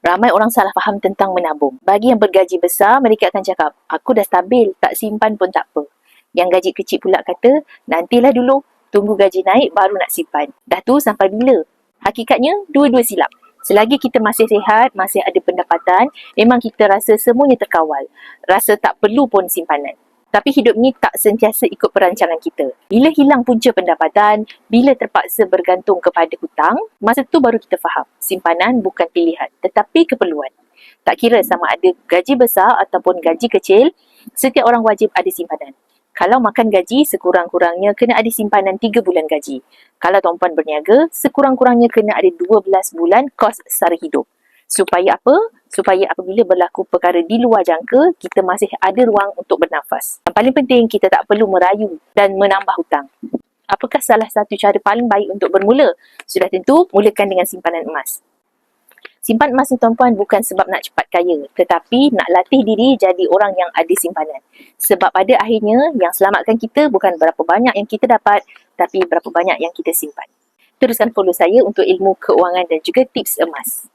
Ramai orang salah faham tentang menabung. Bagi yang bergaji besar, mereka akan cakap, aku dah stabil, tak simpan pun tak apa. Yang gaji kecil pula kata, nantilah dulu, tunggu gaji naik baru nak simpan. Dah tu sampai bila? Hakikatnya, dua-dua silap. Selagi kita masih sihat, masih ada pendapatan, memang kita rasa semuanya terkawal. Rasa tak perlu pun simpanan. Tapi hidup ni tak sentiasa ikut perancangan kita. Bila hilang punca pendapatan, bila terpaksa bergantung kepada hutang, masa tu baru kita faham. Simpanan bukan pilihan, tetapi keperluan. Tak kira sama ada gaji besar ataupun gaji kecil, setiap orang wajib ada simpanan. Kalau makan gaji, sekurang-kurangnya kena ada simpanan 3 bulan gaji. Kalau tuan-puan berniaga, sekurang-kurangnya kena ada 12 bulan kos sara hidup. Supaya apa? Supaya apabila berlaku perkara di luar jangka, kita masih ada ruang untuk bernafas. Yang paling penting, kita tak perlu merayu dan menambah hutang. Apakah salah satu cara paling baik untuk bermula? Sudah tentu, mulakan dengan simpanan emas. Simpan emas ni tuan-puan bukan sebab nak cepat kaya, tetapi nak latih diri jadi orang yang ada simpanan. Sebab pada akhirnya, yang selamatkan kita bukan berapa banyak yang kita dapat, tapi berapa banyak yang kita simpan. Teruskan follow saya untuk ilmu keuangan dan juga tips emas.